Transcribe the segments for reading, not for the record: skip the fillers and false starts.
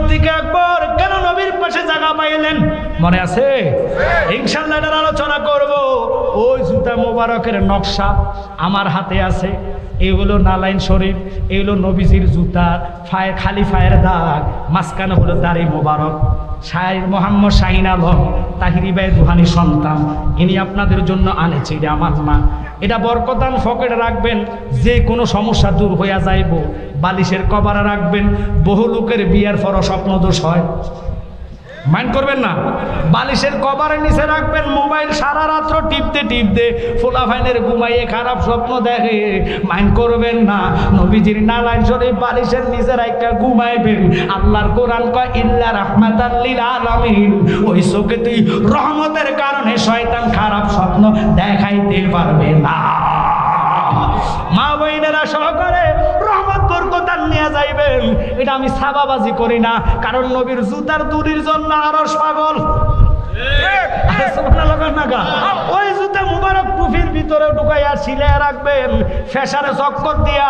সিদ্দিক আকবর কেন নবীর পাশে জায়গা পাইলেন মনে আছে? ইনশাআল্লাহ এটার আলোচনা করব। ওই জুতা মোবারকের নকশা আমার হাতে আছে। এগুলো নালাইন শরীফ, এগুলো নবীজির জুতার ফায়ের খালি ফায়ের দাগ, মাঝখানে হলো দাড়ি মোবারক। শায়ের মোহাম্মদ শাহিন আলম তাহিরি ভাই রুহানি সন্তান, ইনি আপনাদের জন্য আনেছে। এটা আমার না, এটা বরকতান পকেটে রাখবেন, যে কোনো সমস্যা দূর হইয়া যাইব। বালিশের কভারে রাখবেন, বহু লোকের বিয়ার পর স্বপ্ন দোষ হয়, মাইন্ড করবেন না। বালিশের কভারের নিচে রাখবেন, মোবাইল সারা রাত্র টিপতে টিপতে ফোলা ফাইনের ঘুমাইয়ে খারাপ স্বপ্ন দেখে, মাইন্ড করবেন না। নবীজির নালাইন শরীফ বালিশের নিচে রাখা ঘুমাইবেন। আল্লাহর কোরআন কয় ইল্লা রাহমাতাল লিল আলামিন, ওই চোখে তুই রহমতের কারণে শয়তান খারাপ স্বপ্ন দেখাইতে পারবে না। মা বইনেরা সহকারে রহমত বরকতান নিয়ে যাইবেন। এটা আমি সাবাবাজি করি না, কারণ নবীর জুতার দুরির জন্য আরশ পাগল। ওই জুতা মুবারক টুফির ভিতরে ঢুকাইয়া ছিলিয়ে রাখবেন, ফেসারে চক্কর দিয়া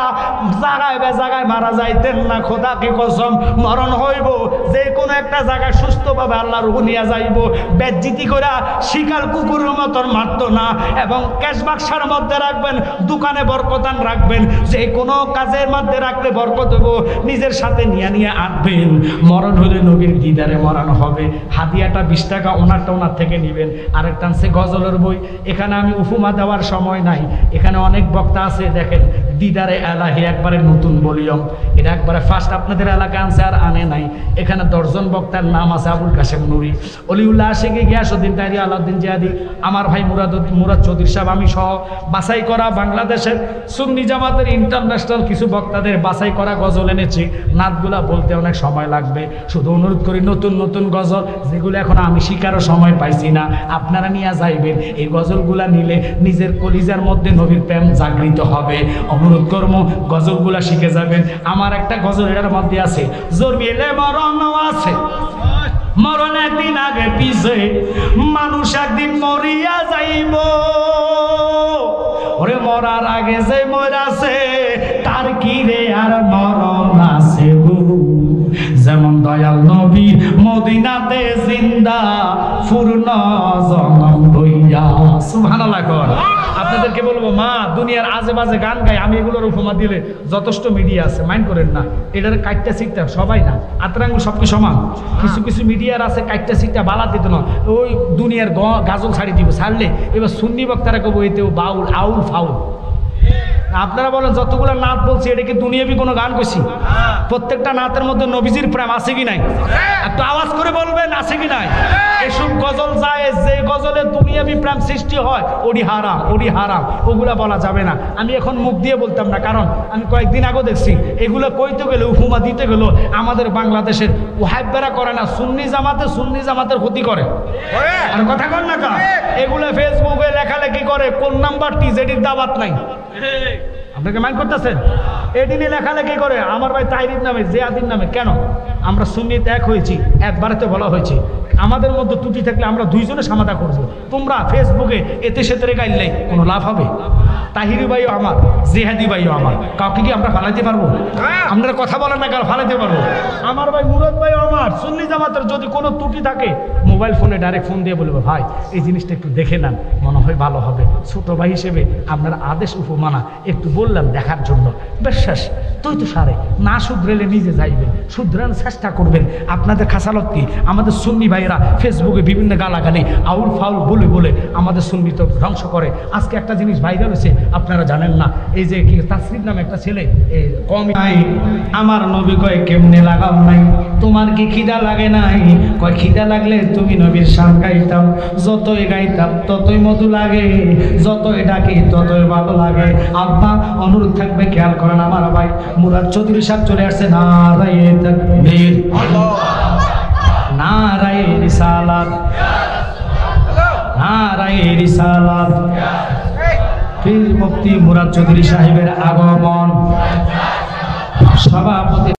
জায়গায় বে জায়গায় মারা যাইতেন না। খোদাকে কসম, মরণ হইব যে কোনো একটা জায়গায় সুস্থভাবে আল্লাহর রূহ নিয়ে যাইব। বেজ্জিতি করা শিকার কুকুরের মতন মারতো না। এবং ক্যাশ বাক্সার মধ্যে রাখবেন, দোকানে বরকতান রাখবেন, যে কোনো কাজের মধ্যে রাখলে বরকত হইব। নিজের সাথে নিয়ে নিয়ে আনবেন। মরণ হলে নবীর দিদারে মরণ হবে। হাদিয়াটা 20 টাকা ওনার থেকে নেবেন। আরেকটা আছে গজলের বই। এখানে আমি উপমা দেওয়ার সময় নাই, এখানে অনেক বক্তা আছে। দেখেন দিদারে এলাহি একবারে নতুন ভলিউম, এটা একবারে ফার্স্ট আপনাদের এলাকায় আনছে, আর আনে নাই। এখানে 10 জন বক্তার নাম আছে। আবুল কাশেম নুরি, অলিউল্লাহ আশিকি, গিয়াসউদ্দিন তাইরি, আলাউদ্দিন জিয়াদি, আমার ভাই মুরাদ চৌধুরী সাহেব, আমি সহ বাছাই করা বাংলাদেশের সুন্নি জামাতের ইন্টারন্যাশনাল কিছু বক্তাদের বাছাই করা গজল এনেছি। নাতগুলা বলতে অনেক সময় লাগবে, শুধু অনুরোধ করি নতুন নতুন গজল যেগুলো এখন আমি শিকারও সময় পাইছি না, আপনারা নিয়ে যাইবেন। এই গজলগুলা নিলে নিজের কলিজার মধ্যে নবীর প্রেম জাগৃত হবে। অনুরোধ করব গজলগুলা শিখে যাবেন। আমার একটা গজল এটার মধ্যে আছে, জমিলে মরণ আছে, মরণ একদিন আগে পিছে, মানুষ একদিন মরিয়া যাইব। ওরে মরার আগে যে মরাছে তার কি রে আর মরণ আছে গো। যেমন দয়াল নবী মদিনাতে জিন্দা পূর্ণ জনম হইয়া। সুবহানাল্লাহ। আপনাদেরকে বলবো, মা দুনিয়ার আজে বাজে গান গায়, আমি এগুলোর উপমা দিলে যথেষ্ট মিডিয়া আছে, মাইন্ড করেন না। এটার কাটটা সিটটা সবাই না, আতরাঙ্গুল সব কি সমান। কিছু কিছু মিডিয়ার আছে কাটটা সিটটা বালা দিত না, ওই দুনিয়ার গাজল ছাড়ি দিব, ছাড়লে এবার সুন্নি বক্তারা কব এতেও বাউল আউল ফাউল। আপনারা বলেন যতগুলো নাত বলছি, এটা কি দুনিয়াবি কোনো গান করছি? প্রত্যেকটা নাতের মধ্যে নবীজির প্রেম আছে কি নাই? একটু আওয়াজ করে বলবেন আছে কি নাই? এসব গজল যায় যে গজলে দুনিয়াবি প্রেম সৃষ্টি হয়, ওডি হারাম, ওডি হারাম, ওগুলা বলা যাবে না। আমি এখন মুখ দিয়ে বলতাম না, কারণ আমি কয়েকদিন আগে দেখছি এগুলো কইতে গেলে উপমা দিতে গেল আমাদের বাংলাদেশের ওয়াহাবিরা করে না, সুন্নি জামাতের ক্ষতি করে। আর কথা কন না কা, এগুলো ফেসবুকে লেখালেখি করে, কোন নাম্বারটি যেটির দাওয়াত নাই। আপনাকে মাইন্ড করতেছেন? এদিনে লেখালেখি করে আমার ভাই তাইরির নামে, জিয়াদির নামে। কেন? আমরা সুন্নিতে এক হয়েছি, একবারে তো বলা হয়েছে আমাদের মধ্যে ত্রুটি থাকলে আমরা দুইজনে সমাধান করবো। তোমরা ফেসবুকে এতে সেতে গাইলে কোনো লাভ হবে? তাহিরি ভাইও আমার, জিহাদি ভাইও আমার, কাউকে কি আমরা ফালাইতে পারবো? আপনারা কথা বলেন না, কাল ফালাইতে পারবো? আমার ভাই মুরাদ ভাইও আমার। সুন্নি জামাতের যদি কোনো ত্রুটি থাকে মোবাইল ফোনে ডাইরেক্ট ফোন দিয়ে বলবো, ভাই এই জিনিসটা একটু দেখে নেন, মনে হয় ভালো হবে। ছোট ভাই হিসেবে আপনার আদেশ উপমানা একটু বললাম দেখার জন্য, বিশ্বাস তুই তো সারে না শুধরেলে নিজে যাইবে, শুধরানোর চেষ্টা করবেন। আপনাদের খাসালত কি? আমাদের সুন্নি ভাইয়েরা ফেসবুকে বিভিন্ন গালাগালি আউল ফাউল বলে বলে আমাদের সুন্নি তো ধ্বংস করে। আজকে একটা জিনিস ভাইরাল হয়েছে, আপনারা জানেন না, এই যে কি তাসরিফ নামে একটা ছেলে, কম আমার নবী কয় কেমনে লাগাও নাই, তোমার কি খিদা লাগে নাই? কয় খিদা লাগলে তুমি নবীর শান গাইতাম, যতই গাইতাম ততই মধু লাগে, যতই ডাকি ততই ভালো লাগে। আব্বা অনুরোধ থাকবে, খেয়াল করেন আমার ভাই মুরাদ চৌধুরী সাহেব চলে আসছে। নারায়ে তাকবীর, নারায়ে রিসালাত, নারায়ে রিসালাত। পীর মুফতি মুরাদ চৌধুরী সাহেবের আগমন। সভাপতি